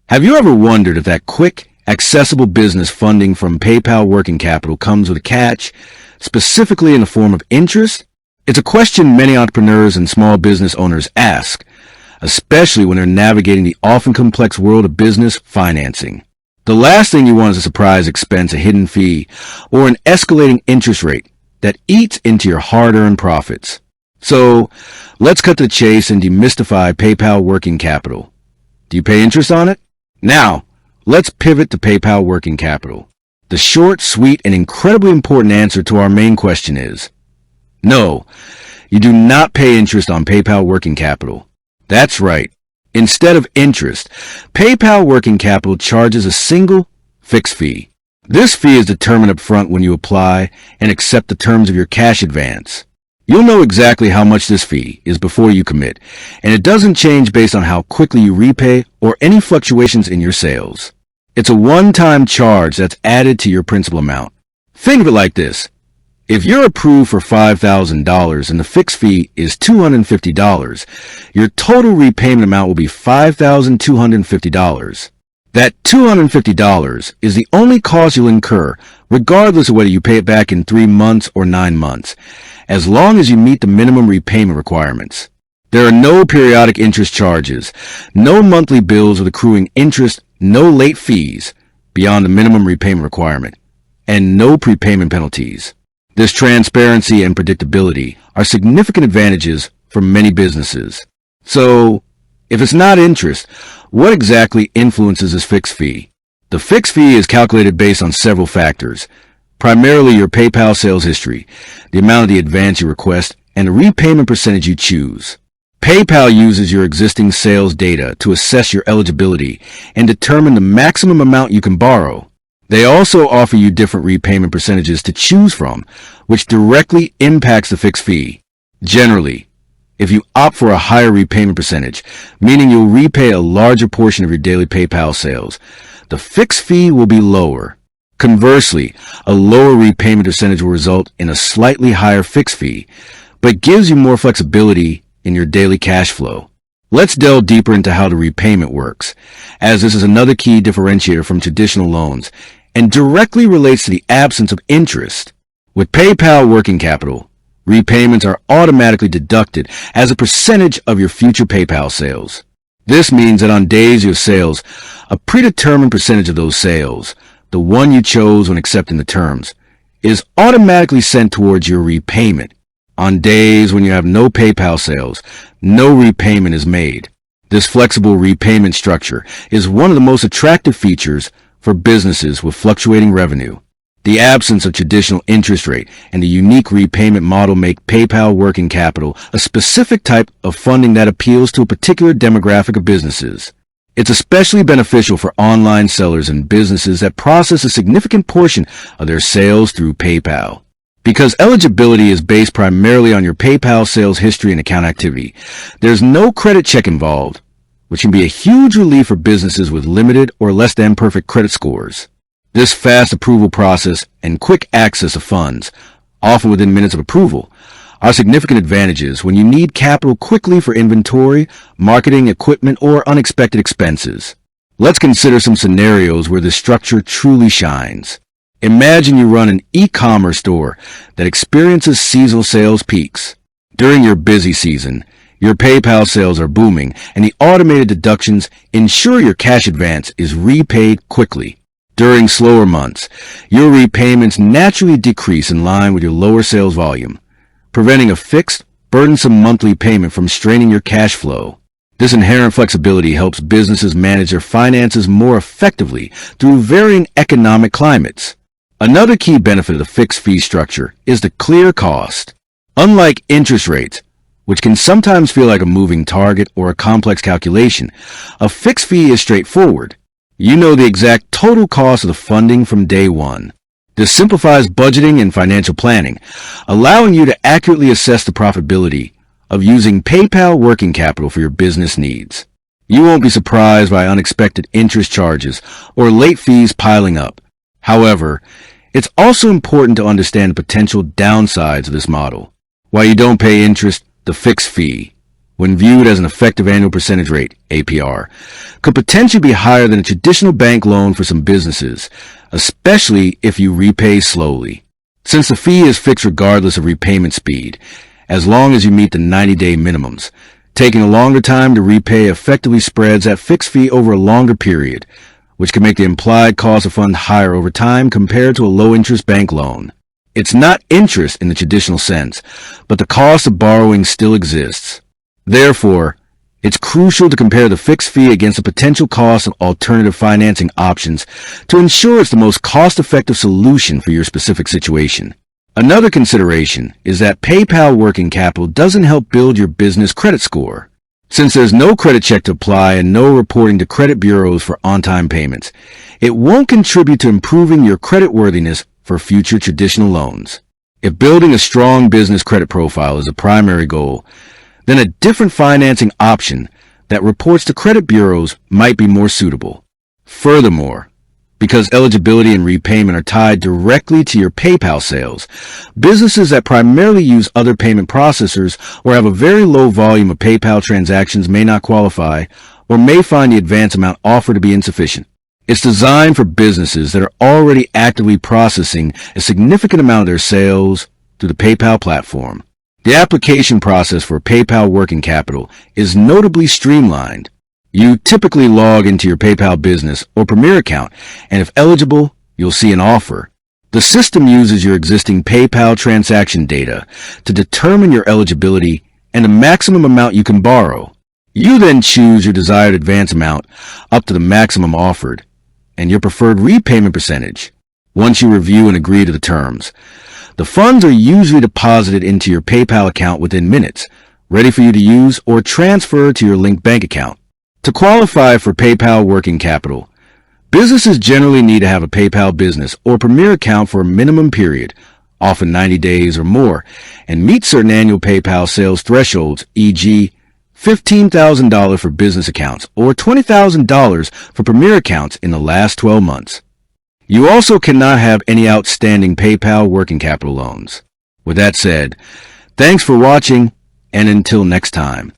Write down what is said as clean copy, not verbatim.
Have you ever wondered if that quick, accessible business funding from PayPal Working Capital comes with a catch, specifically in the form of interest? It's a question many entrepreneurs and small business owners ask, especially when they're navigating the often complex world of business financing. The last thing you want is a surprise expense, a hidden fee, or an escalating interest rate that eats into your hard-earned profits. So, let's cut to the chase and demystify PayPal Working Capital. Do you pay interest on it? Now, let's pivot to PayPal Working Capital. The short, sweet, and incredibly important answer to our main question is, no, you do not pay interest on PayPal Working Capital. That's right. Instead of interest, PayPal Working Capital charges a single fixed fee. This fee is determined up front when you apply and accept the terms of your cash advance. You'll know exactly how much this fee is before you commit, and it doesn't change based on how quickly you repay or any fluctuations in your sales. It's a one-time charge that's added to your principal amount. Think of it like this. If you're approved for $5,000 and the fixed fee is $250, your total repayment amount will be $5,250. That $250 is the only cost you'll incur, regardless of whether you pay it back in 3 months or 9 months, as long as you meet the minimum repayment requirements. There are no periodic interest charges, no monthly bills with accruing interest, no late fees beyond the minimum repayment requirement, and no prepayment penalties. This transparency and predictability are significant advantages for many businesses. So, if it's not interest, what exactly influences this fixed fee? The fixed fee is calculated based on several factors, primarily your PayPal sales history, the amount of the advance you request, and the repayment percentage you choose. PayPal uses your existing sales data to assess your eligibility and determine the maximum amount you can borrow. They also offer you different repayment percentages to choose from, which directly impacts the fixed fee. Generally, if you opt for a higher repayment percentage, meaning you'll repay a larger portion of your daily PayPal sales, the fixed fee will be lower. Conversely, a lower repayment percentage will result in a slightly higher fixed fee, but gives you more flexibility in your daily cash flow. Let's delve deeper into how the repayment works, as this is another key differentiator from traditional loans and directly relates to the absence of interest. With PayPal Working Capital, repayments are automatically deducted as a percentage of your future PayPal sales. This means that on days you have sales, a predetermined percentage of those sales, the one you chose when accepting the terms, is automatically sent towards your repayment. On days when you have no PayPal sales, no repayment is made. This flexible repayment structure is one of the most attractive features for businesses with fluctuating revenue. The absence of traditional interest rate and the unique repayment model make PayPal Working Capital a specific type of funding that appeals to a particular demographic of businesses. It's especially beneficial for online sellers and businesses that process a significant portion of their sales through PayPal. Because eligibility is based primarily on your PayPal sales history and account activity, there's no credit check involved, which can be a huge relief for businesses with limited or less than perfect credit scores. This fast approval process and quick access to funds, often within minutes of approval, are significant advantages when you need capital quickly for inventory, marketing, equipment, or unexpected expenses. Let's consider some scenarios where this structure truly shines. Imagine you run an e-commerce store that experiences seasonal sales peaks. During your busy season, your PayPal sales are booming, and the automated deductions ensure your cash advance is repaid quickly. During slower months, your repayments naturally decrease in line with your lower sales volume, preventing a fixed, burdensome monthly payment from straining your cash flow. This inherent flexibility helps businesses manage their finances more effectively through varying economic climates. Another key benefit of the fixed fee structure is the clear cost. Unlike interest rates, which can sometimes feel like a moving target or a complex calculation, a fixed fee is straightforward. You know the exact total cost of the funding from day one. This simplifies budgeting and financial planning, allowing you to accurately assess the profitability of using PayPal Working Capital for your business needs. You won't be surprised by unexpected interest charges or late fees piling up. However, it's also important to understand the potential downsides of this model. While you don't pay interest, the fixed fee, when viewed as an effective annual percentage rate, APR, could potentially be higher than a traditional bank loan for some businesses, especially if you repay slowly. Since the fee is fixed regardless of repayment speed, as long as you meet the 90-day minimums, taking a longer time to repay effectively spreads that fixed fee over a longer period, which can make the implied cost of funds higher over time compared to a low-interest bank loan. It's not interest in the traditional sense, but the cost of borrowing still exists. Therefore, it's crucial to compare the fixed fee against the potential cost of alternative financing options to ensure it's the most cost-effective solution for your specific situation. Another consideration is that PayPal working capital doesn't help build your business credit score. Since there's no credit check to apply and no reporting to credit bureaus for on-time payments, it won't contribute to improving your creditworthiness for future traditional loans. If building a strong business credit profile is a primary goal, then a different financing option that reports to credit bureaus might be more suitable. Furthermore, because eligibility and repayment are tied directly to your PayPal sales, businesses that primarily use other payment processors or have a very low volume of PayPal transactions may not qualify or may find the advance amount offered to be insufficient. It's designed for businesses that are already actively processing a significant amount of their sales through the PayPal platform. The application process for PayPal working capital is notably streamlined. You typically log into your PayPal business or Premier account, and if eligible, you'll see an offer. The system uses your existing PayPal transaction data to determine your eligibility and the maximum amount you can borrow. You then choose your desired advance amount up to the maximum offered and your preferred repayment percentage. Once you review and agree to the terms, the funds are usually deposited into your PayPal account within minutes, ready for you to use or transfer to your linked bank account. To qualify for PayPal working capital, businesses generally need to have a PayPal business or Premier account for a minimum period, often 90 days or more, and meet certain annual PayPal sales thresholds, e.g., $15,000 for business accounts or $20,000 for Premier accounts in the last 12 months. You also cannot have any outstanding PayPal working capital loans. With that said, thanks for watching, and until next time.